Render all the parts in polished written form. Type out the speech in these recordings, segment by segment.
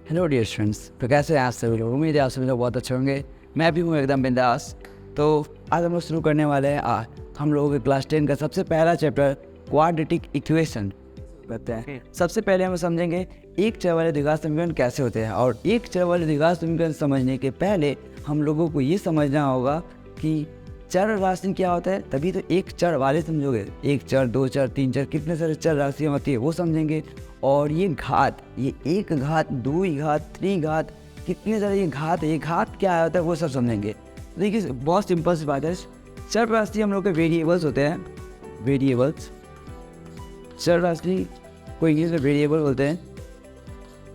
Hello dear students, तो कैसे हैं आप सभी लोग। उम्मीद है आप सभी लोग बहुत अच्छे होंगे। मैं भी हूँ एकदम बिंदास। तो आज हम लोग शुरू करने वाले हैं हम लोगों के क्लास 10 का सबसे पहला चैप्टर क्वाड्रेटिक इक्वेशन करते हैं। सबसे पहले हम समझेंगे एक चर वाले द्विघात समीकरण कैसे होते हैं। और एक चर वाले द्विघात समीकरण समझने के पहले हम लोगों को ये समझना होगा कि चर राशि क्या होता है, तभी तो एक चर वाले समझोगे। एक चर, दो चर, तीन चर, कितने सारे चर राशियाँ होती है वो समझेंगे। और ये घात, ये एक घात, दो घात, त्रिघात, कितने सारे ये घात है, ये घात क्या होता है वो सब समझेंगे। देखिए बहुत सिंपल सी बात है। चर राशि हम लोग के वेरिएबल्स होते हैं, वेरिएबल्स। चर राशि को इंग्लिश में वेरिएबल बोलते हैं,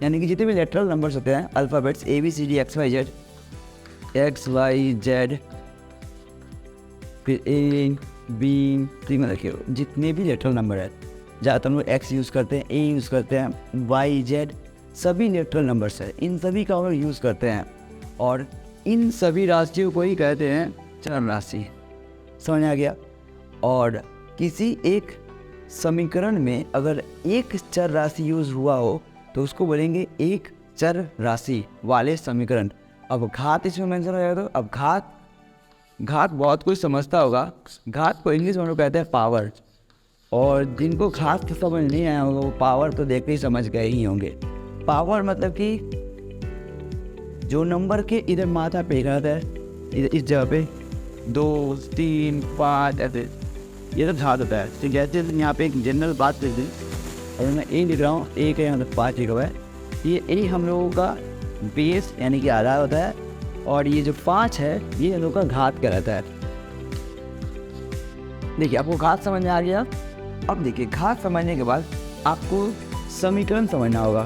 यानी कि जितने भी लेटरल नंबर्स होते हैं, अल्फ़ाबेट्स ABCD XYZ, फिर A B C में रखिए जितने भी लेटरल नंबर है। ज़्यादातर हम लोग X यूज़ करते हैं, A यूज़ करते हैं, YZ, सभी लेटरल नंबर्स है। इन सभी का हम लोग यूज़ करते हैं और इन सभी राशियों को ही कहते हैं चर राशि। समझ आ गया। और किसी एक समीकरण में अगर एक चर राशि यूज़ हुआ हो तो उसको बोलेंगे एक चर राशि वाले समीकरण। अब घात इसमें मेंशन हो जाएगा। तो अब घात बहुत कुछ समझता होगा। घात को इंग्लिश में हम लोग कहते हैं पावर। और जिनको घात तो समझ नहीं आया होगा वो पावर तो देख के ही समझ गए ही होंगे। पावर मतलब कि जो नंबर के इधर माथा पे रहता है, इधर इस जगह पे 2 3 5 ऐसे, ये सब घात होता है। तो जैसे यहाँ पे एक जनरल बात कर दी, अगर मैं ए लिख रहा हूँ, ए का यहाँ पर 5 लिखा हुआ है, ये ए हम लोगों का बेस यानी कि आधार होता है। और ये जो 5 है ये हम लोग का घात कहलाता है। देखिए आपको घात समझ में आ गया। अब देखिए घात समझने के बाद आपको समीकरण समझना होगा।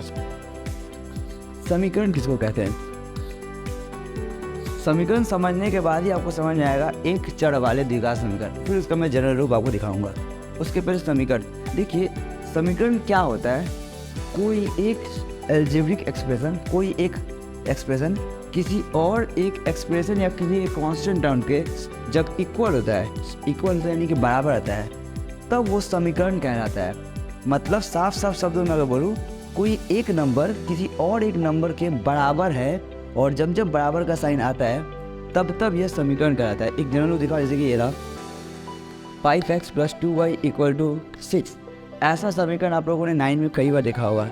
समीकरण किसको कहते हैं? समीकरण समझने के बाद ही आपको समझ में आएगा एक चर वाले द्विघात समीकरण। फिर उसका मैं जनरल रूप आपको दिखाऊंगा। उसके पहले समीकरण देखिए। समीकरण क्या होता है? कोई एक अलजेब्रिक एक्सप्रेशन, कोई एक एक्सप्रेशन किसी और एक एक्सप्रेशन या किसी एक कांस्टेंट टर्म के जब इक्वल होता है, इक्वल यानी कि बराबर होता है, तब वो समीकरण कहलाता है। मतलब साफ साफ शब्दों में अगर बोलूँ, कोई एक नंबर किसी और एक नंबर के बराबर है और जब जब बराबर का साइन आता है तब यह समीकरण कहलाता है। एक जनरल दिखाओ, जैसे कि ये रहा 5x + 2y = 6। ऐसा समीकरण आप लोगों ने 9 में कई बार देखा होगा।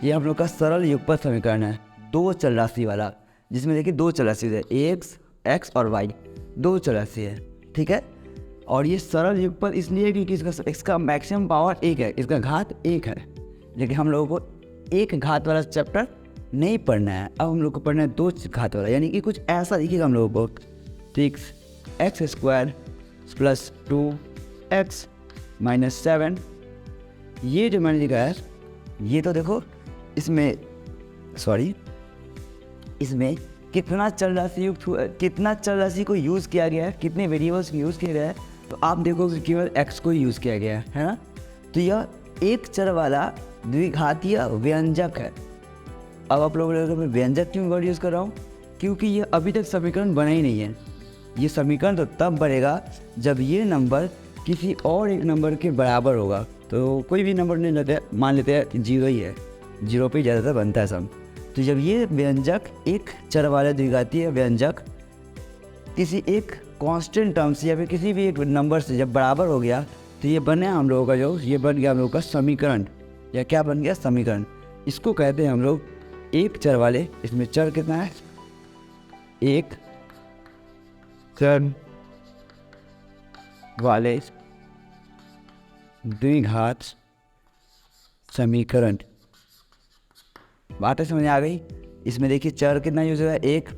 ये हम लोग का सरल युगपत समीकरण है, दो चर राशि वाला, जिसमें देखिए दो चर राशि है, x और y, दो चर राशि है। ठीक है। और ये सरल युगपत इसलिए क्योंकि इसका मैक्सिमम पावर 1 है, इसका घात 1 है। लेकिन हम लोगों को एक घात वाला चैप्टर नहीं पढ़ना है। अब हम लोग को पढ़ना है दो घात वाला, यानी कि कुछ ऐसा दिखेगा हम लोगों को 6x² + 2x - 7। ये जो मैंने लिखा है, ये तो देखो इसमें कितना चर राशि युक्त हुआ, कितना चर राशि को यूज़ किया गया है, कितने वेरिएबल्स को यूज़ किया गया है। तो आप देखोगे केवल x को यूज़ किया गया है ना। तो यह एक चर वाला द्विघातीय व्यंजक है। अब आप लोगों ने मैं व्यंजक क्यों वर्ड यूज़ कर रहा हूँ? क्योंकि ये अभी तक समीकरण बना ही नहीं है। ये समीकरण तो तब बनेगा जब ये नंबर किसी और एक नंबर के बराबर होगा। तो कोई भी नंबर नहीं लेते, मान लेते हैं 0 ही है, 0 पे ज़्यादातर बनता है सब। तो जब ये व्यंजक, एक चर वाला द्विघातीय व्यंजक किसी एक कांस्टेंट टर्म से या फिर किसी भी एक नंबर से जब बराबर हो गया, तो ये बने हम लोगों का ये बन गया हम लोगों का समीकरण। या क्या बन गया? समीकरण। इसको कहते हैं हम लोग एक चर वाले, इसमें चर कितना है? एक चर वाले द्विघात समीकरण। बातें समझ आ गई? इसमें देखिए चर कितना यूज होगा? एक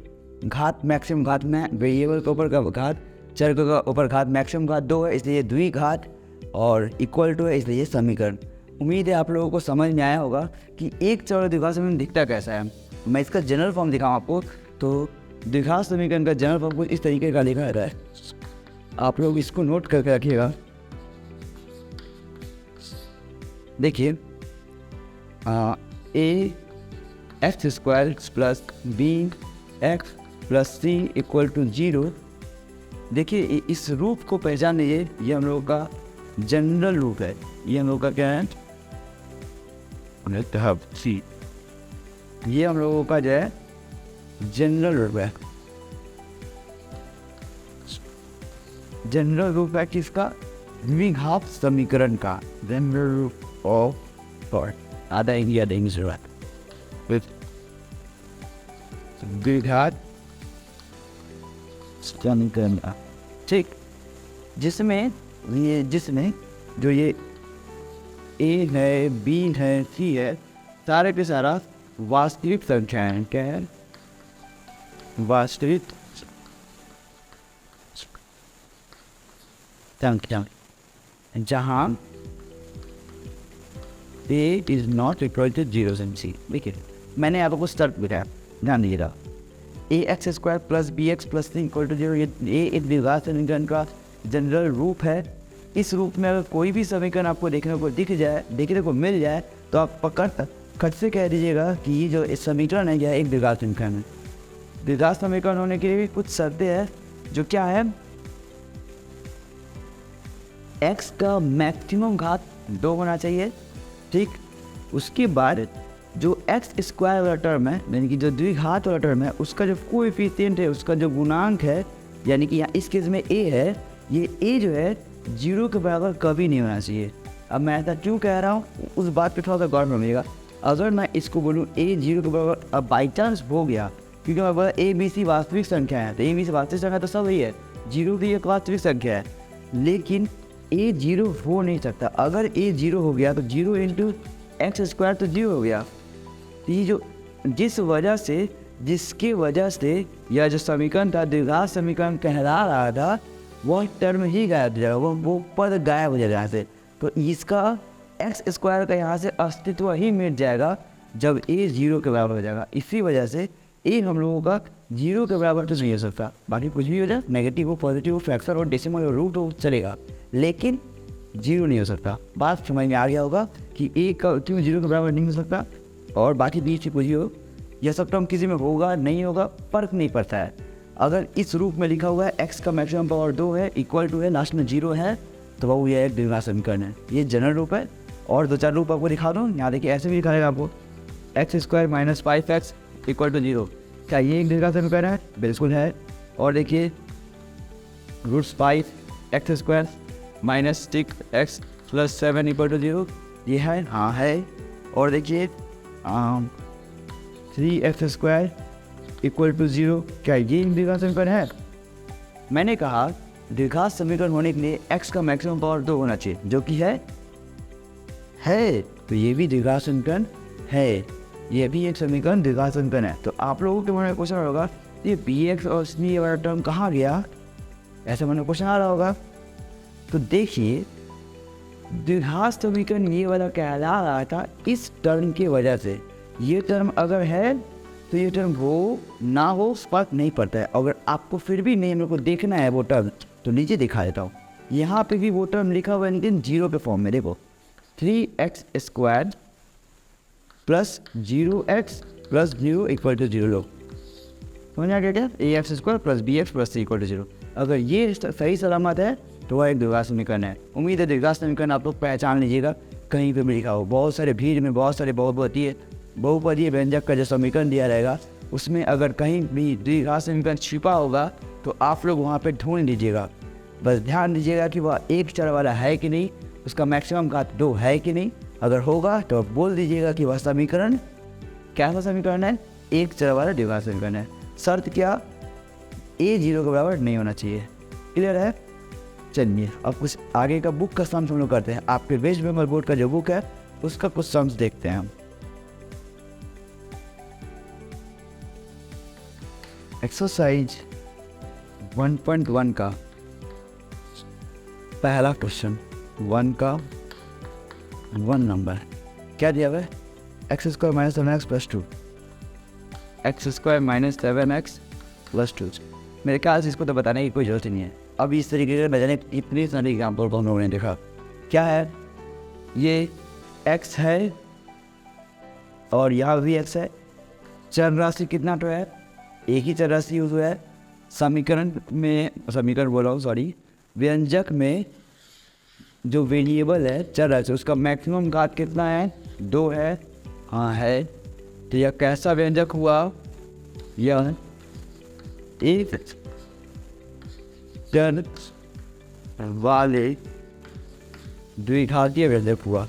घात, मैक्सिमम घात में वेरिएबल के ऊपर का घात, चर के ऊपर घात, मैक्सिमम घात 2 है इसलिए द्विघात, और इक्वल टू है इसलिए ये समीकरण। उम्मीद है आप लोगों को समझ में आया होगा कि एक चर और द्विघात समीकरण दिखता कैसा है। मैं इसका जनरल फॉर्म दिखाऊँ आपको। तो द्विघात समीकरण का जनरल फॉर्म कुछ इस तरीके का लिखा रहता है, आप लोग इसको नोट करके रखिएगा। देखिए ax² + bx + c = 0। देखिए इस रूप को पहचान लीजिए, ये हम लोगों का जनरल रूप है। ये हम लोग का क्या है? ये हम लोगों का जो है जनरल रूप है। जनरल रूप है किसका? द्विघात समीकरण का। जनरल रूप ऑफ आधा इंडिया देंगे द्विघात समीकरण का, ठीक। जिसमें जो ये ए है, बी है, सी है, सारे के सारा वास्तविक संख्या है। क्या है? वास्तविक संख्या, जहाँ a is not equal to 0 and c. देखिए मैंने आपको स्टार्ट बताया, ध्यान दीजिएगा। A x square plus b x plus c equal to 0, ये एक द्विघात समीकरण का जनरल रूप है। इस रूप में अगर कोई भी समीकरण आपको देखने को मिल जाए तो आप पकड़ खट से कह दीजिएगा कि ये जो इस समीकरण है, यह एक द्विघात समीकरण है। द्विघात समीकरण होने के लिए भी कुछ शर्तें हैं, जो क्या है? x का मैक्सिमम घात 2 होना चाहिए, ठीक। उसके बाद जो एक्स स्क्वायर वाला टर्म है, यानी कि जो द्विघात वाला टर्म है, उसका जो कोएफिशिएंट है, उसका जो गुणांक है, यानी कि यहाँ इस केस में a है, ये a जो है 0 के बराबर कभी नहीं होना चाहिए। अब मैं ऐसा क्यों कह रहा हूँ, उस बात पे थोड़ा सा गौर करिएगा। अगर मैं इसको बोलूँ a 0 के बराबर, अब बाई चांस हो गया, क्योंकि मैं बोला ए बी सी वास्तविक संख्या है, तो ए बी सी वास्तविक संख्या तो सब ही है, 0 भी एक वास्तविक संख्या है, लेकिन a 0 हो नहीं सकता। अगर a 0 हो गया तो 0 इंटू एक्स स्क्वायर तो 0 हो गया। ये जो जिसके वजह से यह जो समीकरण था, द्विघात समीकरण कहला रहा था, वह टर्म ही गायब हो जाएगा, वो पद गायब हो जाएगा यहाँ से। तो इसका एक्स स्क्वायर का यहाँ से अस्तित्व ही मिट जाएगा जब a 0 के बराबर हो जाएगा। इसी वजह से a हम लोगों का 0 के बराबर तो नहीं हो सकता। बाकी कुछ भी हो जाए, नेगेटिव हो, पॉजिटिव हो, फ्रैक्शन हो, डेसिमल हो, रूट हो, चलेगा, लेकिन 0 नहीं हो सकता। बात समझ में आ गया होगा कि a का क्यों 0 के बराबर नहीं हो सकता। और बाकी बीच से कुछ हो, यह सब टर्म किसी में होगा नहीं होगा फर्क नहीं पड़ता है। अगर इस रूप में लिखा हुआ है x का मैक्सिमम पावर 2 है, इक्वल टू है, लास्ट में 0 है, तो वो यह एक द्विघात समीकरण है। ये जनरल रूप है। और 2-4 रूप आपको दिखा दूँ। यहाँ देखिए ऐसे भी लिखा रहेगा आपको, x square minus 5x equal to 0। क्या ये एक द्विघात समीकरण है? बिल्कुल है। और देखिए roots 5 x square minus 6x plus 7 equal to 0, ये है, हाँ है। और देखिए 3x स्क्वायर इक्वल टू 0, क्या ये द्विघात समीकरण है? मैंने कहा द्विघात समीकरण होने के लिए x का मैक्सिमम पावर 2 होना चाहिए, जो कि है। तो ये भी द्विघात समीकरण है, ये भी एक समीकरण द्विघात समीकरण है। तो आप लोगों के मन में क्वेश्चन होगा, ये bx और c वाला टर्म कहाँ गया, ऐसे मन में क्वेश्चन आ रहा होगा। तो देखिए द्विघात समीकरण ये वाला कहला रहा था इस टर्म की वजह से। ये टर्म अगर है तो ये टर्म हो ना हो फर्क नहीं पड़ता है। अगर आपको फिर भी नहीं मेरे को देखना है वो टर्म, तो नीचे दिखा देता हूँ। यहाँ पे भी वो टर्म लिखा हुआ है लेकिन 0 के फॉर्म में। देखो 3x square plus 0x plus 0 equal to 0 लो, समझ आ गया क्या? ax square plus bx plus c equal to 0। अगर ये सही सलामत है तो वह एक द्विघात समीकरण है। उम्मीद है द्विघात समीकरण आप लोग पहचान लीजिएगा, कहीं पे भी लिखा हो। बहुत सारे भीड़ में बहुत सारे बहुपदीय व्यंजक का जो समीकरण दिया रहेगा, उसमें अगर कहीं भी द्विघात समीकरण छिपा होगा तो आप लोग वहाँ पे ढूंढ लीजिएगा। बस ध्यान दीजिएगा कि वह एक चर वाला है कि नहीं, उसका मैक्सिमम घात 2 है कि नहीं। अगर होगा तो बोल दीजिएगा कि वह समीकरण कैसा समीकरण है, एक चर वाला द्विघात समीकरण है। शर्त क्या? a 0 के बराबर नहीं होना चाहिए। क्लियर है? चलिए अब कुछ आगे का बुक का सम्स हम लोग करते हैं। आपके वेस्ट बंगाल बोर्ड का जो बुक है उसका कुछ सम्स देखते हैं हम। एक्सरसाइज 1.1 का पहला क्वेश्चन 1 का 1 नंबर क्या दिया हुआ है? X square minus 7x plus 2, x square minus 7x plus 2। मेरे ख्याल से इसको तो बताने की कोई जरूरत ही नहीं है। अब इस तरीके के बजाने इतनी सारी एग्जाम्पल को हम लोगों ने देखा। क्या है? ये x है और यहाँ भी x है। चर राशि कितना तो है? एक ही चर राशि यूज हुआ है। समीकरण बोल रहा हूँ, सॉरी, व्यंजक में जो वेरिएबल है चर राशि, उसका मैक्सिमम घात कितना है? 2 है, हाँ है, तो यह कैसा व्यंजक हुआ? यह एक जन वाले द्विघातीय व्यंजक हुआ।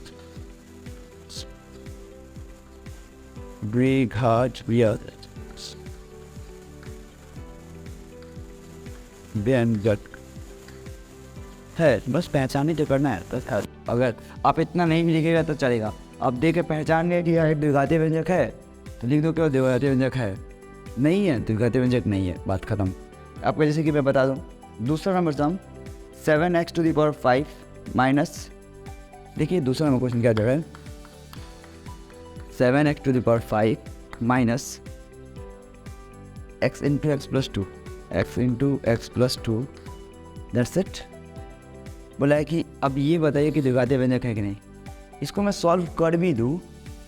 द्विघातीय व्यंजक है, बस पहचाने तो करना है। तो अगर आप इतना नहीं भी लिखेगा तो चलेगा। अब देखे पहचान गए कि यह एक द्विघातीय व्यंजक है तो लिख दो क्यों द्विघातीय व्यंजक है, नहीं है द्विघातीय व्यंजक नहीं है, बात खत्म। आपको जैसे कि मैं बता दूं, दूसरा नंबर सम 7x⁵ माइनस, देखिए दूसरा नंबर क्वेश्चन क्या दे रहा है, 7x⁵ minus x into x plus two, x into x plus two, that's it. बोला है कि अब ये बताइए कि द्विघातीय व्यंजक है कि नहीं। इसको मैं सॉल्व कर भी दूँ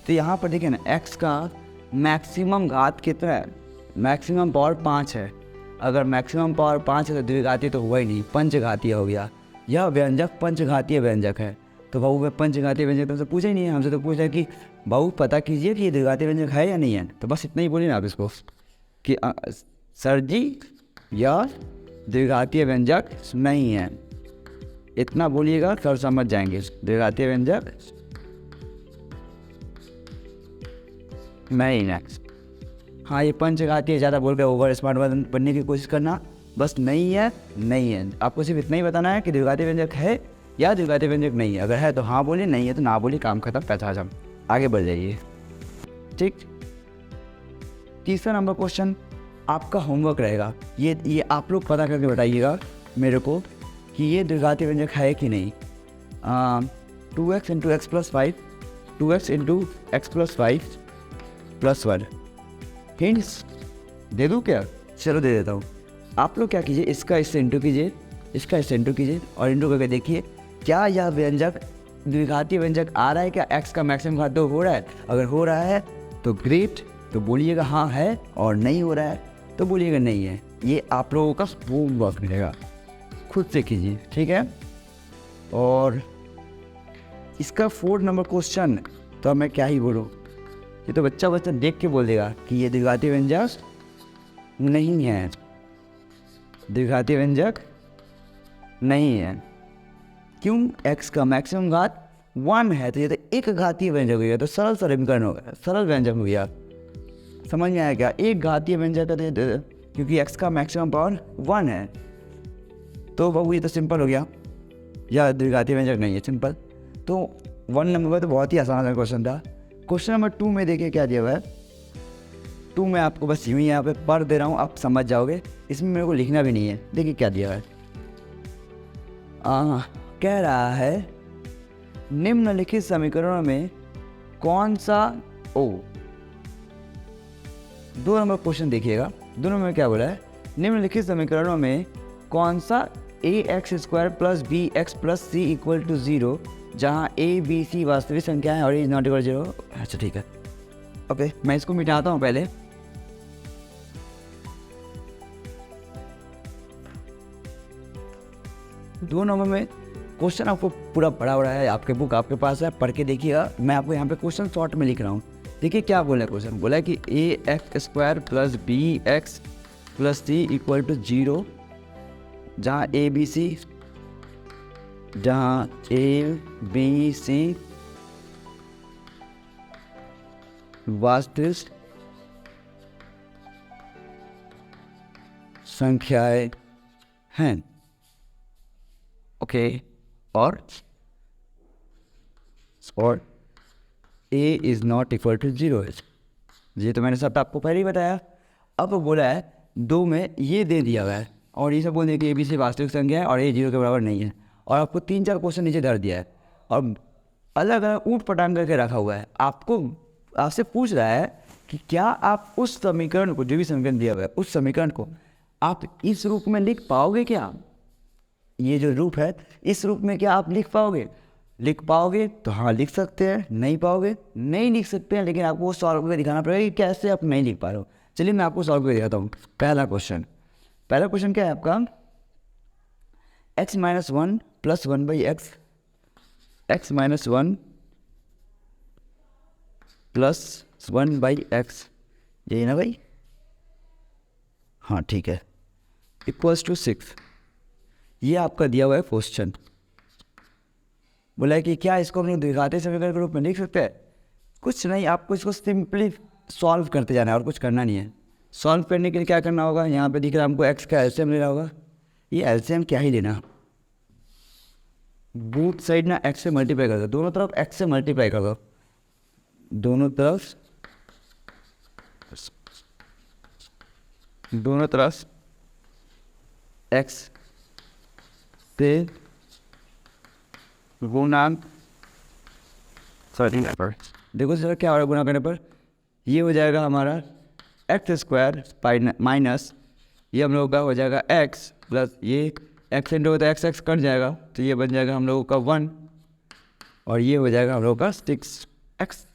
तो यहाँ पर देखिए ना, x का मैक्सिमम घात कितना है, मैक्सिमम पावर 5 है। अगर मैक्सिमम पावर 5 है तो द्विघातीय तो हुआ ही नहीं, पंचघातीय हो गया। यह व्यंजक पंचघातीय व्यंजक है। तो बाबू मैं पंचघातीय व्यंजक तो हमसे पूछा ही नहीं है, हमसे तो पूछा है कि बाबू पता कीजिए कि ये द्विघातीय व्यंजक है या नहीं है। तो बस इतना ही बोलिए ना आप इसको कि सर जी यह द्विघातीय व्यंजक नहीं है, इतना बोलिएगा सर समझ जाएंगे। द्विघातीय व्यंजक नहीं है। हाँ ये पंचघातीय ज़्यादा बोल के ओवर स्मार्ट बनने की कोशिश करना, बस नहीं है, नहीं है। आपको सिर्फ इतना ही बताना है कि द्विघातीय व्यंजक है या द्विघातीय व्यंजक नहीं है। अगर है तो हाँ बोलिए, नहीं है तो ना बोलिए, काम खत्म, पैसा हजम, आगे बढ़ जाइए। ठीक, तीसरा नंबर क्वेश्चन आपका होमवर्क रहेगा। ये आप लोग पता करके बताइएगा मेरे को कि ये द्विघातीय व्यंजक है कि नहीं। 2x into x plus 5, 2x into x plus 5 plus 1। Hints दे दूँ क्या? चलो दे देता हूँ। आप लोग क्या कीजिए, इसका इससे इंटू कीजिए, इसका इससे इंटू कीजिए और इंटू करके देखिए क्या यह व्यंजक द्विघातीय व्यंजक आ रहा है क्या। x का मैक्सिमम घात 2 हो रहा है, अगर हो रहा है तो ग्रेट, तो बोलिएगा हाँ है, और नहीं हो रहा है तो बोलिएगा नहीं है। ये आप लोगों का होमवर्क मिलेगा, खुद से कीजिए, ठीक है। और इसका 4 नंबर क्वेश्चन तो मैं क्या ही बोलूँ, ये तो बच्चा देख के बोल देगा कि ये द्विघातीय व्यंजक नहीं है, द्विघातीय व्यंजक नहीं है। क्यों? x का मैक्सिमम घात 1 है तो ये तो एक घातीय व्यंजक हो गया, तो सरल समीकरण हो गया, सरल व्यंजक हो गया। समझ में आया क्या? एक घातीय व्यंजक है क्योंकि x का मैक्सिमम पावर 1 है, तो बाबू ये तो सिंपल हो गया, या द्विघातीय व्यंजक नहीं है, सिंपल। तो 1 नंबर में तो बहुत ही आसान क्वेश्चन था। क्वेश्चन नंबर 2 में देखिए क्या दिया हुआ है। 2 में आपको बस यूँ ही यहाँ पे पढ़ दे रहा हूँ, आप समझ जाओगे, इसमें मेरे को लिखना भी नहीं है। देखिए क्या दिया है, कह रहा है निम्नलिखित समीकरणों में कौन सा 2 नंबर क्वेश्चन देखिएगा, दोनों में क्या बोला है, निम्नलिखित समीकरणों में कौन सा ax² plus bx plus c equal to 0 जहाँ a b c वास्तविक संख्या है और a इज नॉट इक्वल 0। अच्छा ठीक है, ओके मैं इसको मिटाता हूँ पहले। दो नंबर में क्वेश्चन आपको पूरा पढ़ा है, आपके बुक आपके पास है, पढ़ के देखिएगा। मैं आपको यहाँ पे क्वेश्चन शॉर्ट में लिख रहा हूँ। देखिए क्या बोला है क्वेश्चन, बोला है कि ax² plus bx plus c equal to 0 जहाँ a b c वास्तविक संख्याएं हैं। ओके, और a is not equal to 0 है। ये तो मैंने सब आपको पहले ही बताया। अब बोला है 2 में ये दे दिया हुआ है और ये सब बोल दिया कि a b c वास्तविक संख्या है और a 0 के बराबर नहीं है, और आपको 3-4 क्वेश्चन नीचे धर दिया है और अलग अलग ऊट पटांग करके रखा हुआ है। आपसे पूछ रहा है कि क्या आप उस समीकरण को, जो भी समीकरण दिया हुआ है, उस समीकरण को आप इस रूप में लिख पाओगे क्या? ये जो रूप है इस रूप में क्या आप लिख पाओगे? लिख पाओगे तो हाँ लिख सकते हैं, नहीं पाओगे नहीं लिख सकते हैं, लेकिन आपको सॉल्व करके दिखाना पड़ेगा कि कैसे आप नहीं लिख पा रहे हो। चलिए मैं आपको सॉल्व करके दिखाता हूँ। पहला क्वेश्चन क्या है आपका, x-1 plus 1/x, x-1 plus 1/x, यही ना भाई, हाँ ठीक है, इक्वल्स टू 6। ये आपका दिया हुआ है क्वेश्चन। बोला है कि क्या इसको हम लोग द्विघातीय समीकरण के रूप में लिख सकते हैं? कुछ नहीं, आपको इसको सिंपली सॉल्व करते जाना है और कुछ करना नहीं है। सॉल्व करने के लिए क्या करना होगा, यहाँ पे दिख रहा है हमको x का एलसीएम लेना होगा। ये एलसीएम क्या ही लेना, बोथ साइड ना x से मल्टीप्लाई कर दो, दोनों तरफ x से मल्टीप्लाई कर दो, दोनों तरफ x से गुणा, सॉरी देखो सर क्या हो रहा है गुणा करने पर, ये हो जाएगा हमारा x² माइनस ये हम लोगों का हो जाएगा x प्लस ये x इंटू होता है x कट जाएगा तो ये बन जाएगा हम लोगों का 1 और ये हो जाएगा हम लोगों का 6x।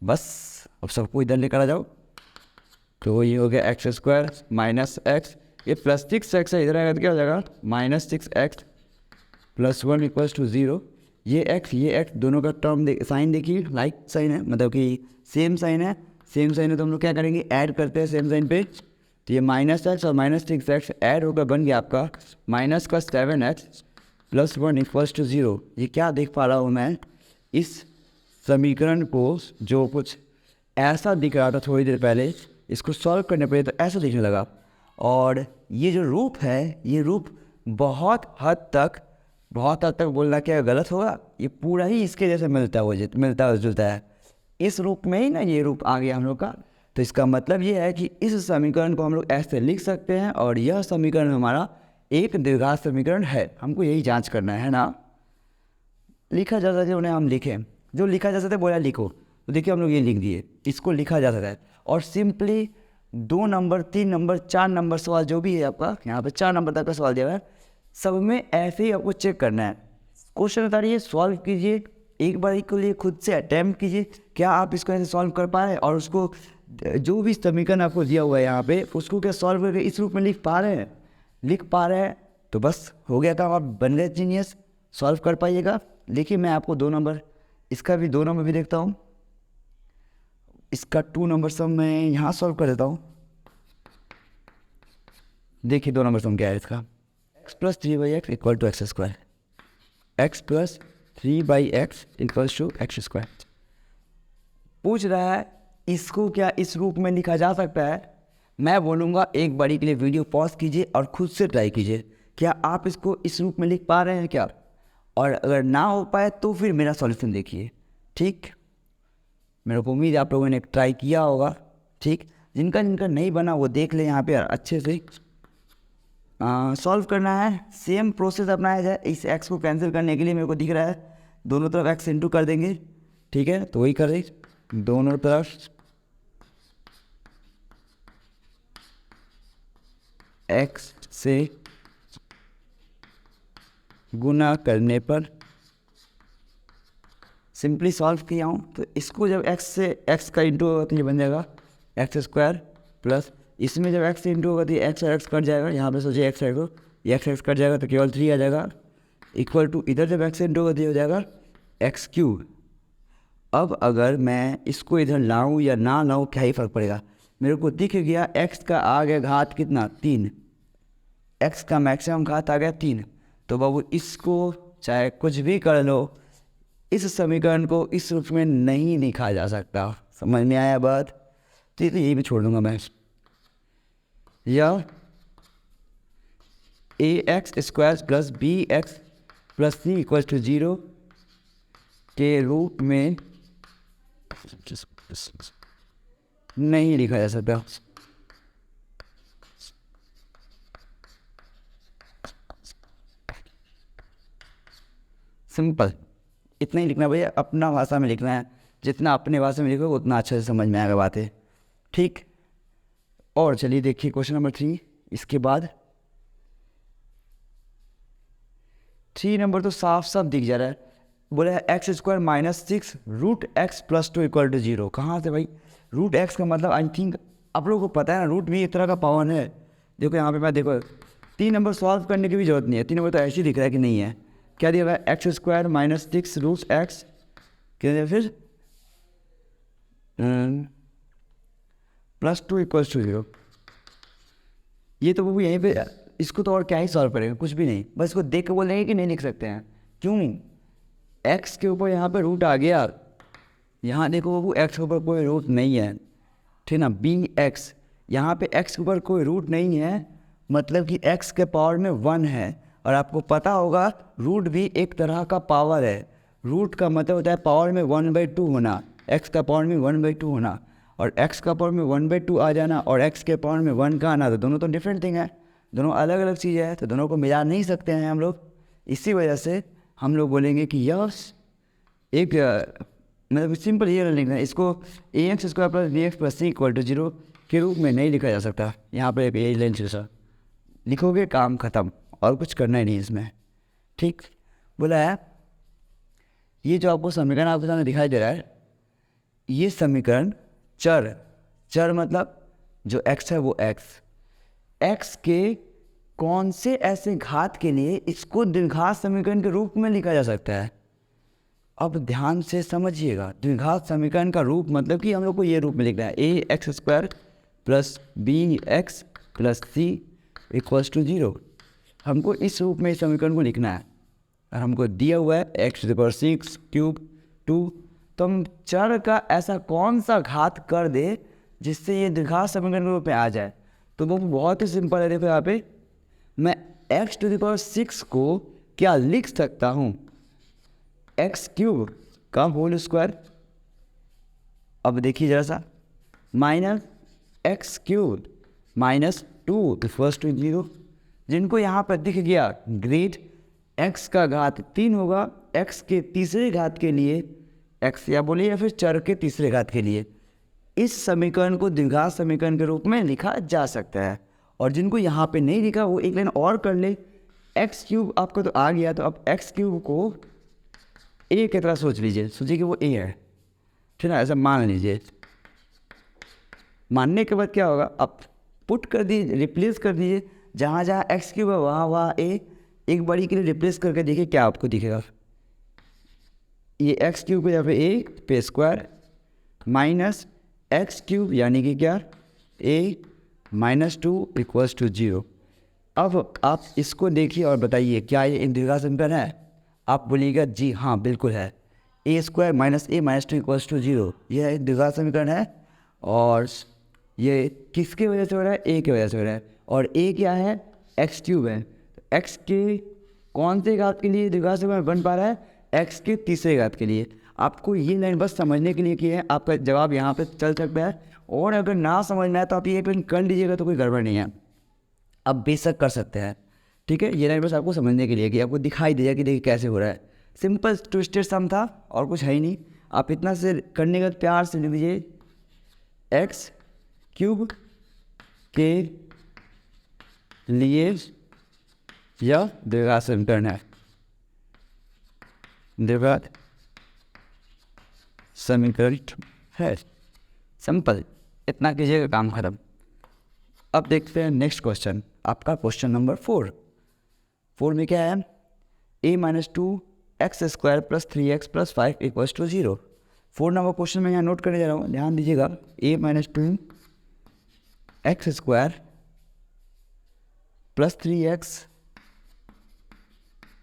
बस अब सबको इधर लेकर आ जाओ, तो ये हो गया x² माइनस x, ये प्लस 6x है, इधर आएगा तो क्या हो जाएगा minus 6x plus 1 equals to 0। ये x दोनों का टर्म साइन देखिए लाइक साइन है, मतलब कि सेम साइन है, तो हम लोग क्या करेंगे ऐड करते हैं सेम साइन पे, तो ये -x और -6x ऐड होकर बन गया आपका माइनस का 7x प्लस 1 इक्वल्स टू 0। ये क्या देख पा रहा हूँ मैं, इस समीकरण को जो कुछ ऐसा दिख रहा था थोड़ी देर पहले, इसको सॉल्व करने पर तो ऐसा दिखने लगा। और ये जो रूप है, ये रूप बहुत हद तक बोलना क्या गलत होगा, ये पूरा ही इसके जैसे मिलता जुलता है। इस रूप में ही ना ये रूप आ गया हम लोग का, तो इसका मतलब ये है कि इस समीकरण को हम लोग ऐसे लिख सकते हैं और यह समीकरण हमारा एक द्विघात समीकरण है। हमको यही जांच करना है ना, लिखा जा सकता है उन्हें हम लिखें, जो लिखा जा सकता है बोला लिखो, तो देखिए हम लोग ये लिख दिए, इसको लिखा जा सकता है। और सिंपली 2 नंबर 3 नंबर 4 नंबर सवाल जो भी है आपका, यहाँ पे 4 नंबर तक का सवाल दिया है, सब में ऐसे ही आपको चेक करना है। क्वेश्चन उतारिए, सॉल्व कीजिए, एक बार के लिए खुद से अटैम्प्ट कीजिए, क्या आप इसको ऐसे सॉल्व कर पा रहे हैं, और उसको जो भी समीकरण आपको दिया हुआ है यहाँ पे, उसको क्या सॉल्व करके इस रूप में लिख पा रहे हैं, तो बस हो गया काम, आप बन गए जीनियस, सॉल्व कर पाइएगा। देखिए मैं आपको 2 नंबर, इसका भी 2 नंबर भी देखता हूँ, इसका 2 नंबर सम मैं यहाँ सॉल्व कर देता हूँ। देखिए 2 नंबर सम क्या है इसका, x plus 3/x equal to x², x plus 3/x equals to x²। पूछ रहा है इसको क्या इस रूप में लिखा जा सकता है। मैं बोलूँगा एक बारी के लिए वीडियो पॉज कीजिए और खुद से ट्राई कीजिए, क्या आप इसको इस रूप में लिख पा रहे हैं क्या, और अगर ना हो पाए तो फिर मेरा सॉल्यूशन देखिए। ठीक, मेरे को उम्मीद है आप लोगों ने ट्राई किया होगा। ठीक, जिनका नहीं बना वो देख ले, यहाँ पे अच्छे से सॉल्व करना है। सेम प्रोसेस अपनाया जाए। इस x को कैंसिल करने के लिए मेरे को दिख रहा है दोनों तरफ x इंटू कर देंगे, ठीक है, तो वही करें, दोनों तरफ x से गुना करने पर सिंपली सॉल्व किया हूँ, तो इसको जब x से x का इंटू होगा तो ये बन जाएगा x² प्लस, इसमें जब x से इंटू होगा तो ये x और x कट जाएगा, यहाँ पे सोचिए x आएगा, ये x कट जाएगा तो केवल 3 आ जाएगा, इक्वल टू इधर जब x से इंटू होगा तो ये हो जाएगा x³। अब अगर मैं इसको इधर लाऊं या ना लाऊं क्या ही फ़र्क पड़ेगा, मेरे को दिख गया x का आ गया घात कितना 3, x का मैक्सिमम घात आ गया 3। तो बाबू इसको चाहे कुछ भी कर लो, इस समीकरण को इस रूप में नहीं लिखा जा सकता। समझ में आया बात? तो यही भी छोड़ दूंगा मैं, या ax² plus bx plus c equal to 0 के रूप में नहीं लिखा जा सकता। सिंपल इतना ही लिखना भैया, अपना भाषा में लिखना है, जितना अपने भाषा में लिखोगे उतना अच्छे से समझ में आएगा बातें। ठीक, और चलिए देखिए क्वेश्चन नंबर 3। इसके बाद 3 नंबर तो साफ साफ दिख जा रहा है, बोला है x² minus 6 root x plus 2 equal to 0। कहाँ से भाई, रूट x का मतलब आई थिंक आप लोगों को पता है ना, रूट भी एक तरह का पावन है। देखो यहाँ पे मैं देखो 3 नंबर सॉल्व करने की भी जरूरत नहीं है, 3 नंबर तो ऐसे ही दिख रहा है कि नहीं है। क्या दिया हुआ है x² माइनस 6 रूट x, क्या दिया फिर +2 = 0। ये तो वो यहीं पे, इसको तो और क्या ही सॉल्व करेगा, कुछ भी नहीं, बस इसको देख के बोलेंगे कि नहीं लिख सकते हैं। क्यों? x के ऊपर यहाँ पे रूट आ गया, यहाँ देखो बाबू x के ऊपर कोई रूट नहीं है, ठीक ना। bx, यहाँ पे x के ऊपर कोई रूट नहीं है, मतलब कि x के पावर में 1 है। और आपको पता होगा रूट भी एक तरह का पावर है। रूट का मतलब होता है पावर में 1/2 होना, x का पावर में 1/2 होना, और x का पावर में 1/2 आ जाना और x के पावर में 1 का आना, तो दोनों तो डिफरेंट थिंग है, दोनों अलग अलग चीज़ें हैं, तो दोनों को मिला नहीं सकते हैं हम लोग। इसी वजह से हम लोग बोलेंगे कि यस एक मतलब सिंपल ये लिखना है, इसको ax² + bx + c = 0 के रूप में नहीं लिखा जा सकता। यहाँ पर यही लाइन जैसा लिखोगे काम ख़त्म, और कुछ करना ही नहीं इसमें, ठीक। बोला है ये जो आपको समीकरण आपके सामने दिखाई दे रहा है, ये समीकरण चर मतलब जो x है वो x के कौन से ऐसे घात के लिए इसको द्विघात समीकरण के रूप में लिखा जा सकता है। अब ध्यान से समझिएगा, द्विघात समीकरण का रूप मतलब कि हम लोग को ये रूप में लिखना है, ax² + bx + c = 0। हमको इस रूप में इस समीकरण को लिखना है, और हमको दिया हुआ है x⁻⁶³ 2। तो हम चर का ऐसा कौन सा घात कर दे जिससे ये द्विघात समीकरण के रूप में आ जाए। तो वो बहुत ही सिंपल है, देखो यहाँ पे मैं x⁻⁶ को क्या लिख सकता हूँ, x³ का होल स्क्वायर। अब देखिए जरा सा, -x³ - 2 = 0। जिनको यहाँ पर दिख गया ग्रेट, x का घात 3 होगा, x के तीसरे घात के लिए, x या बोलिए या फिर चर के तीसरे घात के लिए इस समीकरण को द्विघात समीकरण के रूप में लिखा जा सकता है। और जिनको यहाँ पे नहीं लिखा वो एक लाइन और कर ले, x³ आपको तो आ गया, तो अब x³ को a की तरह सोच लीजिए, सोचिए कि वो a है, ठीक है, ऐसा मान लीजिए। मानने के बाद क्या होगा, अब पुट कर दीजिए, रिप्लेस कर दीजिए, जहाँ जहाँ x³ है वहाँ a, एक बारी के लिए रिप्लेस करके देखिए क्या आपको दिखेगा। ये x³ को यहाँ पे a पे स्क्वायर माइनस x³ यानी कि क्या a - 2 = 0। अब आप इसको देखिए और बताइए क्या ये एक द्विघात समीकरण है। आप बोलिएगा जी हाँ बिल्कुल है, a² - a - 2 = 0, यह एक द्विघात समीकरण है। और ये किसके वजह से हो रहा है, a की वजह से हो रहा है, और a क्या है, x³ है। x के कौन से घात के लिए द्विघात समीकरण बन पा रहा है, x के तीसरे घात के लिए। आपको ये लाइन बस समझने के लिए की है, आपका जवाब यहाँ पे चल सकता है, और अगर ना समझ में आए तो आप ये पेन कर लीजिएगा, तो कोई गड़बड़ नहीं है, आप बेशक कर सकते हैं, ठीक है। ये लाइन बस आपको समझने के लिए कि आपको दिखाई देगा कि देखिए कैसे हो रहा है। सिंपल ट्विस्टेड सम था और कुछ है ही नहीं। आप इतना से करने का प्यार से लिख दीजिए, x³ के लिए यह द्विघात समीकरण है, द्विघात समीकरण है। सिंपल, इतना कीजिएगा काम खत्म। अब देखते हैं नेक्स्ट क्वेश्चन, आपका क्वेश्चन नंबर 4 में क्या है, a - 2x² + 3x + 5 = 0। 4 number question में यहाँ नोट करने जा रहा हूँ, ध्यान दीजिएगा, a - 2x² + 3x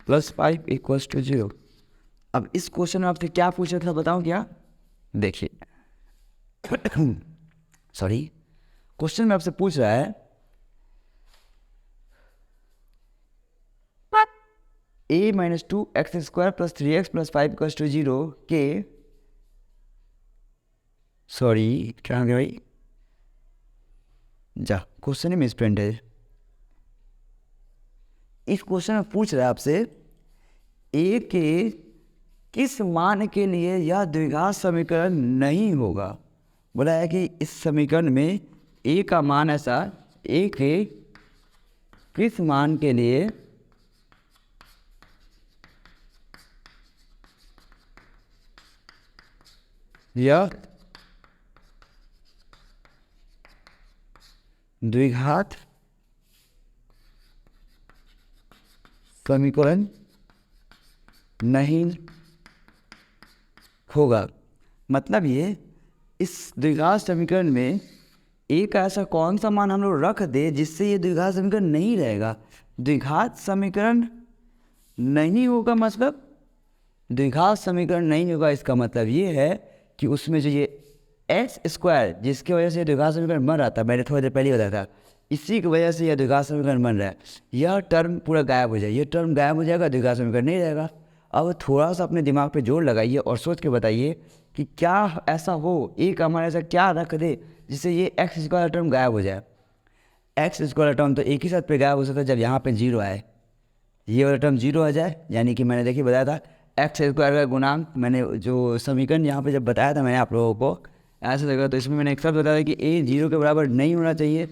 + 5 = 0। अब इस क्वेश्चन में आपसे क्या पूछा था बताऊँ क्या, देखिए सॉरी, क्वेश्चन में आपसे पूछ रहा है a - 2x² + 3x + 5 = 0 के, सॉरी क्या हो गया भाई, जा क्वेश्चन ही मिसप्रिंट है। इस क्वेश्चन में पूछ रहा है आपसे a के किस मान के लिए यह द्विघात समीकरण नहीं होगा। बोला है कि इस समीकरण में a का मान ऐसा, a के किस मान के लिए यह द्विघात समीकरण नहीं होगा। मतलब ये इस द्विघात समीकरण में एक ऐसा कौन सा मान हम लोग रख दे जिससे ये द्विघात समीकरण नहीं रहेगा। द्विघात समीकरण नहीं होगा, मतलब द्विघात समीकरण नहीं होगा, इसका मतलब ये है कि उसमें जो ये एक्स स्क्वायर जिसकी वजह से द्विघात समीकरण बन रहा था, मैंने थोड़ी देर पहले बताया था, इसी की वजह से यह द्विघात समीकरण बन रहा है, यह टर्म पूरा गायब हो जाए, ये टर्म गायब हो जाएगा, द्विघात समीकरण नहीं रहेगा। अब थोड़ा सा अपने दिमाग पे जोर लगाइए और सोच के बताइए कि क्या ऐसा हो, एक हमारे ऐसा क्या रख दे जिससे ये एक्स स्क्वायर टर्म गायब हो जाए। एक्स स्क्वायर टर्म तो एक ही साथ पे गायब हो सकता है जब यहाँ पे जीरो आए, ये वाला टर्म जीरो आ जाए, यानी कि मैंने देखिए बताया था एक्स स्क्वायर का गुणांक, मैंने जो समीकरण यहाँ पे जब बताया था मैंने आप लोगों को ऐसा लगा, तो इसमें मैंने एक शब्द बताया था कि ए जीरो के बराबर नहीं होना चाहिए,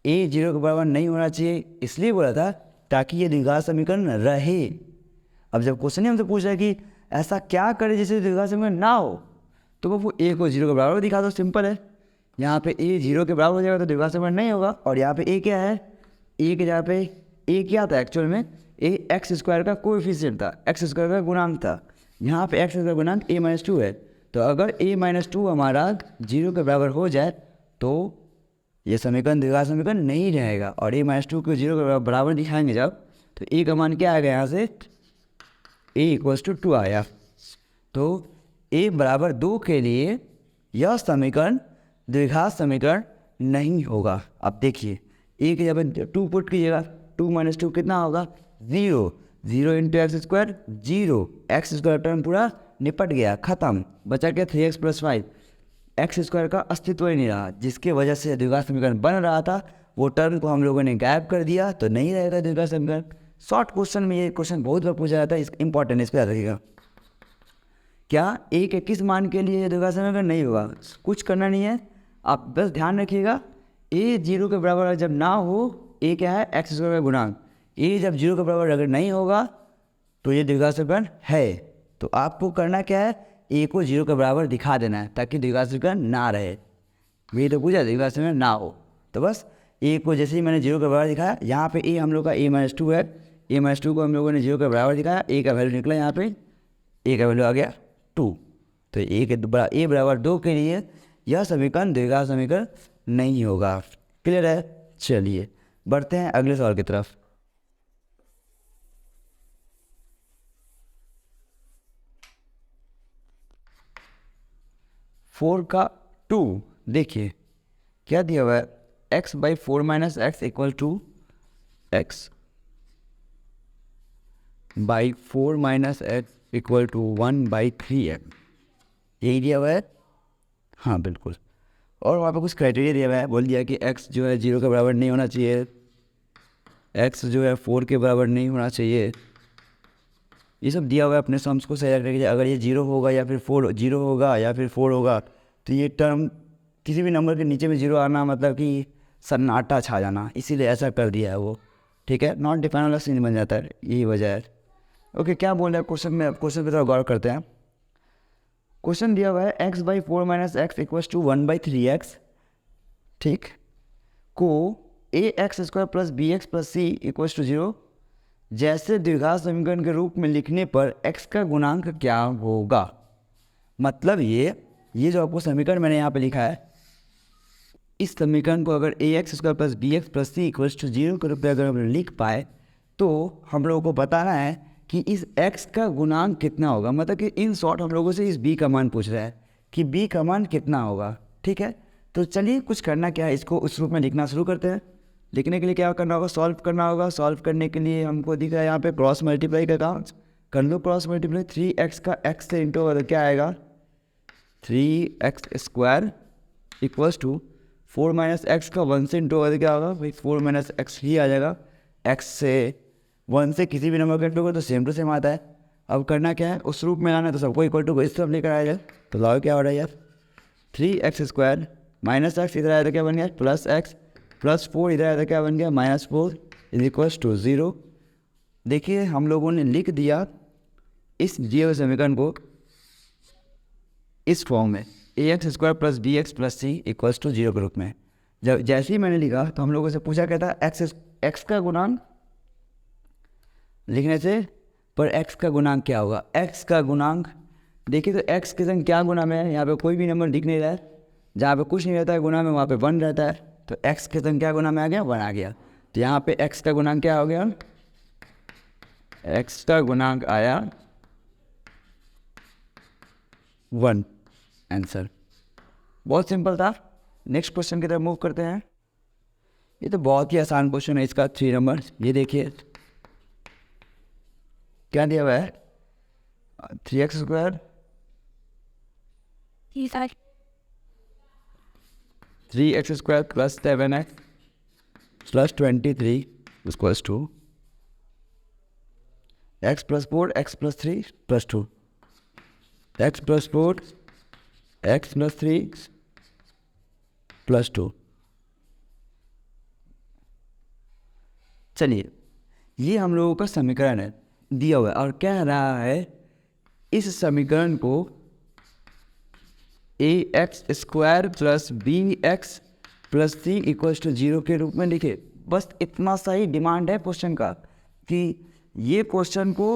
ए जीरो के बराबर नहीं होना चाहिए, इसलिए बोला था ताकि ये द्विघात समीकरण रहे। अब जब क्वेश्चन ही हमसे पूछ रहा है कि ऐसा क्या करे जिससे द्विघात समीकरण ना हो, तो वो ए को जीरो के बराबर दिखा दो, सिंपल है। यहाँ पे ए जीरो के बराबर हो जाएगा तो द्विघात समीकरण नहीं होगा, और यहाँ पे ए क्या है, ए के जहाँ पे ए क्या था एक्चुअल में, ए एक्स स्क्वायर का कोएफिशिएंट था, एक्स स्क्वायर का गुणांक था, यहाँ पे एक्स स्क्वायर गुणांक ए माइनस टू है, तो अगर a माइनस टू हमारा जीरो के बराबर हो जाए तो ये समीकरण द्विघात समीकरण नहीं रहेगा, और a माइनस टू को जीरो के बराबर दिखाएंगे जब, तो a का मान क्या आएगा, यहाँ से a इक्वल्स टू टू आया, तो a बराबर 2 के लिए यह समीकरण द्विघात समीकरण नहीं होगा। अब देखिए a के जब 2 पुट कीजिएगा, 2 माइनस टू कितना होगा, 0, 0 into x square, 0, x square term पूरा निपट गया, खत्म, बचा क्या 3x प्लस 5, एक्स स्क्वायर का अस्तित्व ही नहीं रहा, जिसके वजह से द्विघात समीकरण बन रहा था, वो टर्म को हम लोगों ने गायब कर दिया, तो नहीं रहेगा द्विघात समीकरण। शॉर्ट क्वेश्चन में ये क्वेश्चन बहुत बार पूछा जाता है, इस इंपॉर्टेंट, इस पर याद रखिएगा। क्या ए के किस मान के लिए द्विघात समीकरण नहीं होगा, कुछ करना नहीं है, आप बस ध्यान रखिएगा, ए जीरो के बराबर जब ना हो, ए क्या है एक्स स्क्वायर का गुणांक, ए जब जीरो के बराबर अगर नहीं होगा तो ये द्विघात समीकरण है, तो आपको करना क्या है, ए को जीरो के बराबर दिखा देना है ताकि द्विघात समीकरण ना रहे। ये तो पूछा द्विघात समीकरण ना हो, तो बस ए को जैसे ही मैंने जीरो के बराबर दिखाया, यहाँ पे ए हम लोग का ए माइनस टू है, ए माइनस टू को हम लोगों ने जीरो के बराबर दिखाया, ए का वैल्यू निकला, यहाँ पे ए का वैल्यू आ गया 2, तो ए बराबर 2 के लिए यह समीकरण द्विघात समीकरण नहीं होगा। क्लियर है, चलिए बढ़ते हैं अगले सवाल की तरफ। फोर का 2, देखिए क्या दिया हुआ है, x by 4 minus x equal to x by 4 minus x equal to 1/3x, यही दिया हुआ है, हाँ बिल्कुल। और वहाँ पे कुछ क्राइटेरिया दिया हुआ है, बोल दिया कि x जो है जीरो के बराबर नहीं होना चाहिए, x जो है 4 के बराबर नहीं होना चाहिए, ये सब दिया हुआ है। अपने सम्स को सही रखने के लिए अगर ये जीरो होगा या फिर 4 जीरो होगा या फिर 4 होगा, तो ये टर्म किसी भी नंबर के नीचे में जीरो आना मतलब कि सन्नाटा छा जाना, इसीलिए ऐसा कर दिया है वो, ठीक है, नॉट डिफाइन वाला सीन बन जाता है, यही वजह है। ओके, क्या बोल रहे हैं क्वेश्चन में, क्वेश्चन पे थोड़ा गौर करते हैं। क्वेश्चन दिया हुआ है x by 4 minus x equals to 1/3x, ठीक, को a x square plus b x plus c equals to 0 जैसे द्विघात समीकरण के रूप में लिखने पर x का गुणांक क्या होगा। मतलब ये जो आपको समीकरण मैंने यहाँ पे लिखा है, इस समीकरण को अगर a x square plus b x plus c equals to 0 के रूप में अगर हम लिख पाए, तो हम लोगों को बताना है कि इस x का गुणांक कितना होगा। मतलब कि इन शॉर्ट हम लोगों से इस b का मान पूछ रहा है कि b का मान कितना होगा, ठीक है। तो चलिए कुछ करना क्या है, इसको उस रूप में लिखना शुरू करते हैं। लिखने के लिए क्या करना होगा, सॉल्व करना होगा। सॉल्व करने के लिए हमको दिख रहा है यहाँ पे क्रॉस मल्टीप्लाई का काम कर लो, क्रॉस मल्टीप्लाई 3x का x से इंटू क्या आएगा 3x square equals to 4 minus x का 1 से इंटू क्या होगा भाई 4 माइनस एक्स ही आ जाएगा। x से 1 से किसी भी नंबर का इंटू तो सेम टू सेम आता है। अब करना क्या है, उस रूप में लाना है, तो सबको इक्वल टू इस तरफ लेकर आया जाए, तो लाओ क्या हो रहा है यार 3x स्क्वायर माइनस एक्स इधर आया था क्या बन गया प्लस एक्स प्लस 4 इधर आया था क्या बन गया -4 इज इक्वल्स टू 0। देखिए हम लोगों ने लिख दिया इस दिए हुए समीकरण को इस फॉर्म में ax square plus b x plus c equals to 0 के रूप में। जब जैसे ही मैंने लिखा तो हम लोगों से पूछा क्या था x का गुणांक लिखने से पर x का गुणांक क्या होगा, x का गुणांक देखिए तो एक्स के संग क्या गुना में है, यहाँ पे कोई भी नंबर दिख नहीं रहा है, जहाँ पे कुछ नहीं रहता है गुना में वहाँ पे 1 रहता है, तो एक्स के संग क्या गुना में आ गया, 1 आ गया। तो यहाँ पे एक्स का गुणांक क्या हो गया, एक्स का गुणांक आया 1, आंसर। बहुत सिंपल था। नेक्स्ट क्वेश्चन की तरफ मूव करते हैं। ये तो बहुत ही आसान क्वेश्चन है, इसका 3 नंबर। ये देखिए क्या दिया हुआ है, 3x square 3x square plus 7x plus 23 equals to x plus 4 x plus 3 plus 2, x plus 4 x plus 3 plus 2। चलिए ये हम लोगों का समीकरण है, दिया हुआ है और कह रहा है इस समीकरण को ax square plus bx plus 3 equals to 0 के रूप में लिखे। बस इतना सा ही डिमांड है क्वेश्चन का कि ये क्वेश्चन को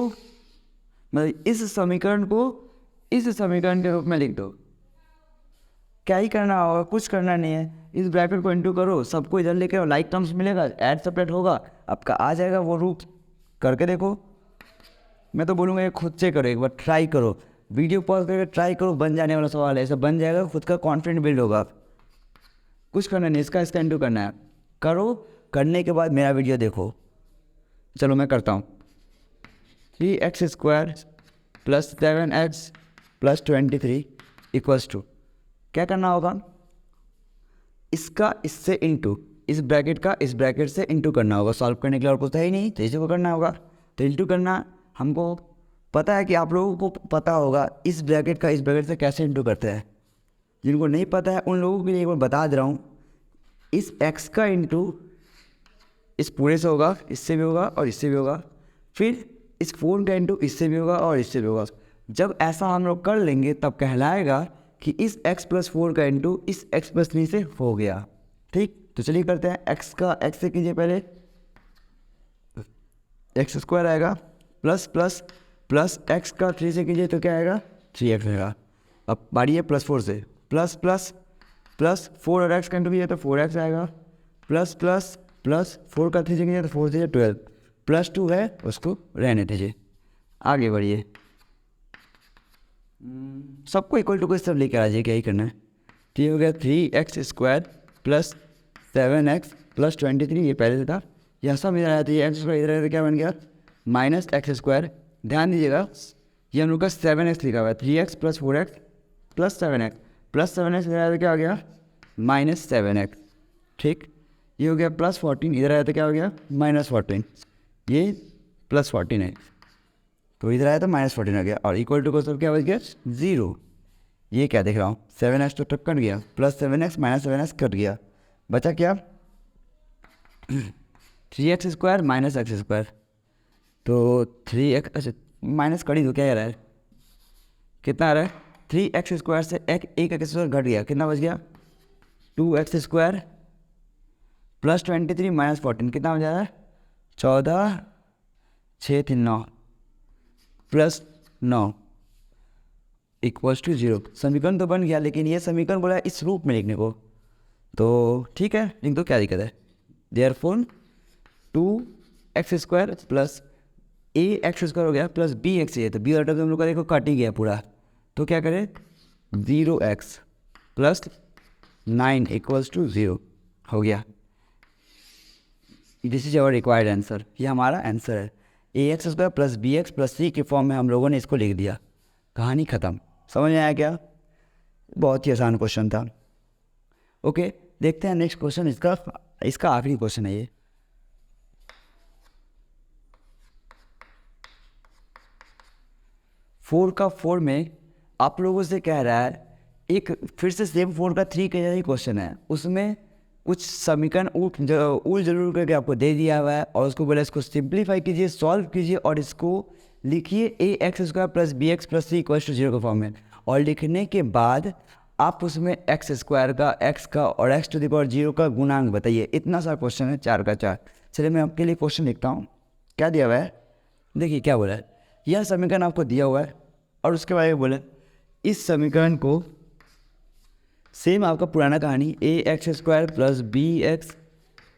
मतलब इस समीकरण को इस समीकरण के रूप में लिख दो। क्या ही करना होगा, कुछ करना नहीं है। इस ब्रैकेट को इंटू करो, सबको इधर लेके आओ, लाइक टर्म्स मिलेगा, ऐड सेपरेट होगा, आपका आ जाएगा वो रूप। करके देखो, मैं तो बोलूँगा ये खुद से करो, एक बार ट्राई करो, वीडियो पॉज करके ट्राई करो, बन जाने वाला सवाल है, ऐसा बन जाएगा, खुद का कॉन्फिडेंट बिल्ड होगा। कुछ करना नहीं, इसका इंटू करना है, करो, करने के बाद मेरा वीडियो देखो। चलो मैं करता हूँ। 3x square plus 7x plus 23 equals to, क्या करना होगा, इसका इससे इंटू, इस ब्रैकेट का इस ब्रैकेट से इंटू करना होगा। सॉल्व करने के लिए और कुछ है ही नहीं, तो इसी को करना होगा। तो इंटू करना हमको पता है कि आप लोगों को पता होगा इस ब्रैकेट का इस ब्रैकेट से कैसे इंटू करते हैं। जिनको नहीं पता है उन लोगों के लिए एक बार बता दे रहा हूँ। इस x का इंटू इस पूरे से होगा, इससे भी होगा और इससे भी होगा, फिर इस 4 का इंटू इससे भी होगा और इससे भी होगा। जब ऐसा हम लोग कर लेंगे तब कहलाएगा कि इस x प्लस 4 का इंटू इस x प्लस 3 से हो गया। ठीक, तो चलिए करते हैं। x का x से कीजिए, पहले x स्क्वायर आएगा प्लस प्लस प्लस x का 3 से कीजिए तो क्या आएगा, 3x आएगा। अब बारी है प्लस 4 से, प्लस प्लस प्लस 4 और x का इंटू कीजिए तो 4x आएगा, प्लस प्लस प्लस 4 का 3 से कीजिए तो 4 से 12, प्लस 2 है उसको रहने दीजिए, आगे बढ़िए। सबको इक्वल टू को सब लेके आ जाइए, क्या ही करना है। तो ये हो गया 3x square plus 7x plus 23, ये पहले से था, यह सब इधर आया था, ये एक्स स्क्वायर इधर आया तो क्या बन गया, माइनस एक्स स्क्वायर। ध्यान दीजिएगा ये हम लोग का 7x लिखा हुआ है, 3x plus 4x plus 7x plus 7x इधर आया तो क्या हो गया, माइनस 7x। ठीक, ये हो गया प्लस 14, इधर आया तो क्या हो गया, माइनस 14, ये प्लस 14 है, तो इधर आया तो माइनस 14 आ गया, और इक्वल टू को सब क्या बच गया, 0। ये क्या देख रहा हूँ, 7x तो कट गया, plus 7x minus 7x cut गया, बचा क्या 3x square minus x square. तो 3x, अच्छा माइनस कर ही दो, क्या आ रहा है, कितना आ रहा है, 3x स्क्वायर से एक एक्स स्क्वायर घट गया, कितना बच गया 2x स्क्वायर प्लस 23 माइनस 14, कितना हो जा रहा है 14, 6 3 9 प्लस 9 इक्वल्स टू 0। समीकरण तो बन गया, लेकिन ये समीकरण बोला इस रूप में लिखने को, तो ठीक है लिख दो, क्या दिक्कत है। Therefore 2x square plus ax square हो गया प्लस bx है, तो b और हम लोग का देखो कट ही गया पूरा, तो क्या करें 0x प्लस 9 इक्वल्स टू 0 हो गया। This is our required answer, ये हमारा आंसर है। ax square plus bx plus c के फॉर्म में हम लोगों ने इसको लिख दिया, कहानी ख़त्म। समझ में आया क्या, बहुत ही आसान क्वेश्चन था। ओके देखते हैं नेक्स्ट क्वेश्चन, इसका आखिरी क्वेश्चन है ये। फोर का 4 में आप लोगों से कह रहा है, एक फिर से सेम 4 का 3 का ही क्वेश्चन है, उसमें कुछ समीकरण उल जरूर करके आपको दे दिया हुआ है, और उसको बोला इसको सिंप्लीफाई कीजिए, सॉल्व कीजिए और इसको लिखिए ax square plus bx plus c equals to 0 के फॉर्म में, और लिखने के बाद आप उसमें x स्क्वायर का, x का और x टू द पावर 0 का गुणांक बताइए। इतना सा क्वेश्चन है, 4 का 4। चलिए मैं आपके लिए क्वेश्चन लिखता हूँ, क्या दिया हुआ है देखिए, क्या बोला है, यह समीकरण आपको दिया हुआ है और उसके बाद बोले इस समीकरण को सेम आपका पुराना कहानी ax² plus bx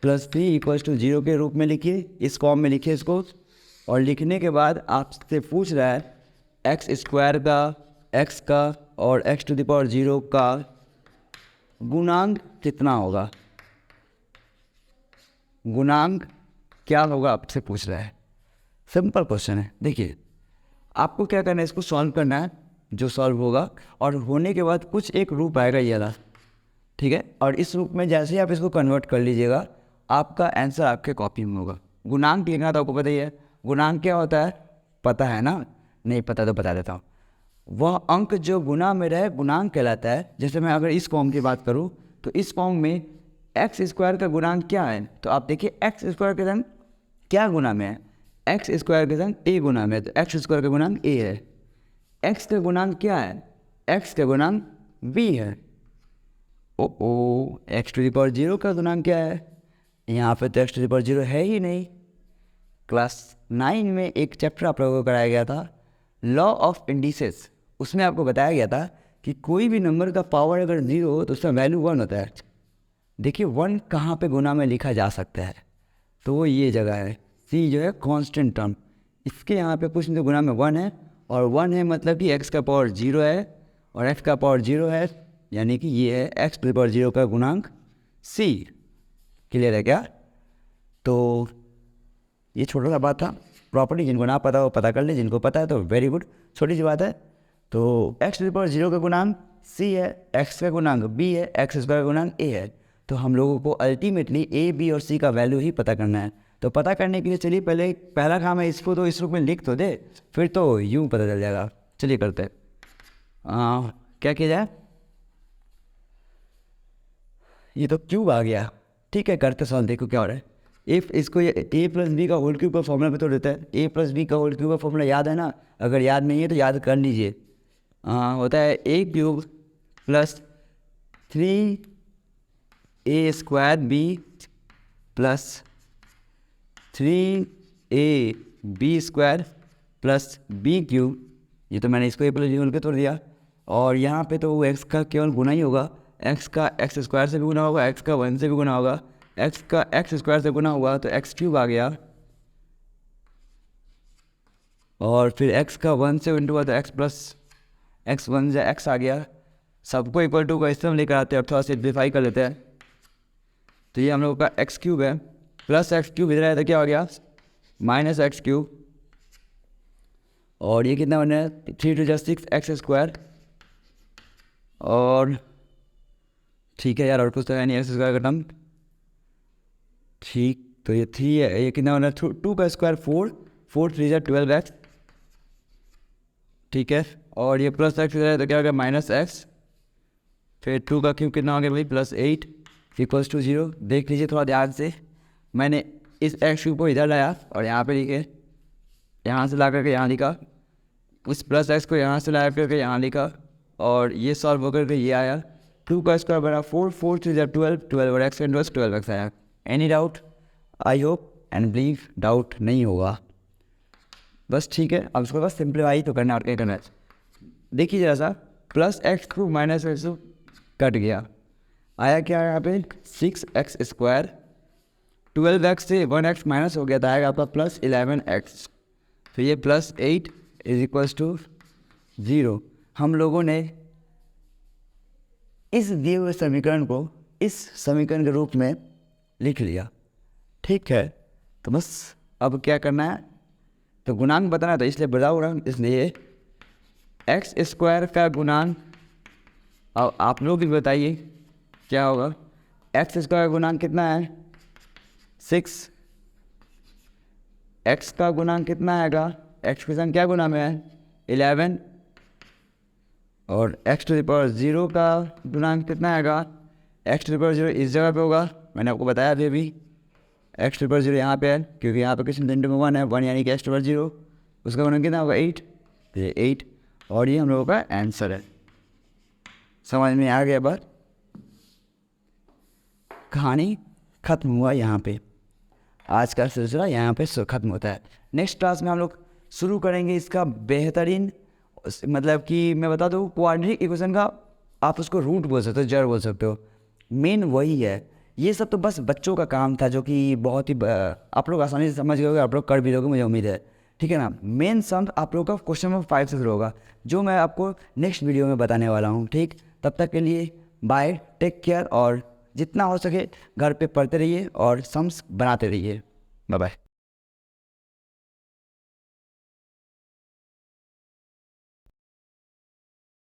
plus 3 equals to 0 के रूप में लिखिए, इस फॉर्म में लिखिए इसको। और लिखने के बाद आपसे पूछ रहा है x² का, x का और x⁻0 का गुणांक कितना होगा, गुणांक क्या होगा आपसे पूछ रहा है। सिंपल क्वेश्चन है। देखिए आपको क्या करना है, इसको सॉल्व करना है, जो सॉल्व होगा और होने के बाद कुछ एक रूप आएगा ये वाला, ठीक है। और इस रूप में जैसे ही आप इसको कन्वर्ट कर लीजिएगा आपका आंसर आपके कॉपी में होगा। गुणांक लिखना तो आपको पता ही है, गुणांक क्या होता है पता है ना, नहीं पता तो बता देता हूँ। वह अंक जो गुना में रहे गुणांक कहलाता है। जैसे मैं अगर इस फॉर्म की बात करूँ तो इस फॉर्म में x² का गुणांक क्या है, तो आप देखिए x² के संग क्या गुना में है, x² के संग a गुना में है, तो x² का गुणांक a है। x का गुणांक क्या है, x का गुणांक b है। x⁻0 का गुणांक क्या है, यहाँ पे तो x⁻0 है ही नहीं। क्लास 9 में एक चैप्टर आप लोगों को कराया गया था लॉ ऑफ इंडिसेस, उसमें आपको बताया गया था कि कोई भी नंबर का पावर अगर 0 हो तो उसका वैल्यू 1 होता है। देखिए 1 कहाँ पे गुना में लिखा जा सकता है, तो वो ये जगह है, c जो है कांस्टेंट टर्म, इसके यहाँ पे कुछ नहीं तो गुना में 1 है, और 1 है मतलब कि x का पावर 0 है और x का पावर 0 है, यानी कि ये है x⁻0 का गुणांक c। क्लियर है क्या? तो ये छोटा सा बात था, प्रॉपर्टी जिनको ना पता हो पता कर ले, जिनको पता है तो वेरी गुड, छोटी सी बात है। तो x⁻0 का गुणांक c है, x का गुणांक b है, x² का गुणांक a है। तो हम लोगों को अल्टीमेटली a, b और c का वैल्यू ही पता करना है। तो पता करने के लिए चलिए पहले पहला काम है, इसको तो इस रूप में लिख तो दे, फिर तो यूँ पता चल जाएगा। चलिए करते हैं, क्या किया जाए, ये तो क्यूब आ गया, ठीक है करते सॉल्व, देखो क्या हो रहा है। इफ इसको ये a प्लस बी का होल क्यूब का फॉर्मूला में तो देता है, a प्लस बी का होल क्यूब का फॉर्मूला याद है ना, अगर याद नहीं है तो याद कर लीजिए। होता है a³ plus 3a² plus 3ab² plus b³। ये तो मैंने इसको a प्लस बी होल के तोड़ दिया, और यहाँ पे तो x का केवल गुना ही होगा, x का x² से भी गुना होगा, x का 1 से भी गुना होगा, x का x² से गुना हुआ तो x³ आ गया, और फिर x का 1 से इंटू हुआ तो x प्लस x1 से x आ गया। सबको इक्वल टू का इस्तेमाल लेकर आते हैं और थोड़ा सिम्प्लीफाई कर लेते हैं। तो ये हम लोगों का x³ है, प्लस x³ इधर आया तो क्या हो गया माइनस x³, और ये कितना बना है 3 × 6 x², और ठीक है यार और कुछ तो है नहीं x² का टर्म, ठीक। तो ये 3 है, ये कितना बना 2 का स्क्वायर 4, 4 3 × 12x, ठीक है। और ये प्लस x है तो क्या हो गया माइनस x, फिर 2 का क्यूब कितना हो गया भाई प्लस 8 इक्वल्स टू 0। देख लीजिए थोड़ा ध्यान से, मैंने इस x³ को इधर लाया और यहाँ पे लिखे, यहाँ से ला करके यहाँ लिखा, उस प्लस x को यहाँ से ला करके यहाँ लिखा, और ये सॉल्व होकर के ये आया 2 का स्क्वायर बना 4, 4 3 × 12, 12 और x इनवर्स 12x आया। Any doubt? I hope and believe doubt नहीं होगा, बस ठीक है। अब उसको बस सिंप्लीफाई तो करना और क्या करना है, देखिए जरा सा, plus x³ minus x³ cut गया, आया क्या यहाँ पे 6x², 12x से 1x माइनस हो गया था, आएगा आपका प्लस 11x, फिर ये प्लस 8 इज इक्वल्स टू 0। हम लोगों ने इस दिए हुए समीकरण को इस समीकरण के रूप में लिख लिया, ठीक है। तो बस अब क्या करना है, तो गुणांक बताना है, तो इसलिए बताओ रहा हूँ, इसलिए x² का गुणांक, अब आप लोग भी बताइए क्या होगा, x² का गुणांक कितना है 6, x का गुणांक कितना आएगा, x के संग क्या गुना में है 11, और x⁻0 का गुणांक कितना आएगा, x⁻0 इस जगह पे होगा, मैंने आपको बताया अभी x⁻0 यहाँ पे है, क्योंकि यहाँ पे किसी इंटू में 1 है, 1 यानी कि x⁻0, उसका गुणांक कितना होगा 8, ये 8, और ये हम लोगों का आंसर है। समझ में आ गया बात, कहानी ख़त्म हुआ यहाँ पे, आज का सिलसिला यहाँ पे ख़त्म होता है। नेक्स्ट क्लास में हम लोग शुरू करेंगे इसका बेहतरीन मतलब कि मैं बता दूँ, क्वाड्रेटिक इक्वेशन का आप उसको रूट बोल सकते हो, जड़ बोल सकते हो, मेन वही है। ये सब तो बस बच्चों का काम था, जो कि बहुत ही आप लोग आसानी से समझ गए, आप लोग कर भी दोगे, मुझे उम्मीद है। ठीक है ना। मेन सम आप लोग का क्वेश्चन नंबर 5 से शुरू होगा, जो मैं आपको नेक्स्ट वीडियो में बताने वाला हूँ। ठीक, तब तक के लिए बाय, टेक केयर, और जितना हो सके घर पे पढ़ते रहिए और सम्स बनाते रहिए। Bye bye.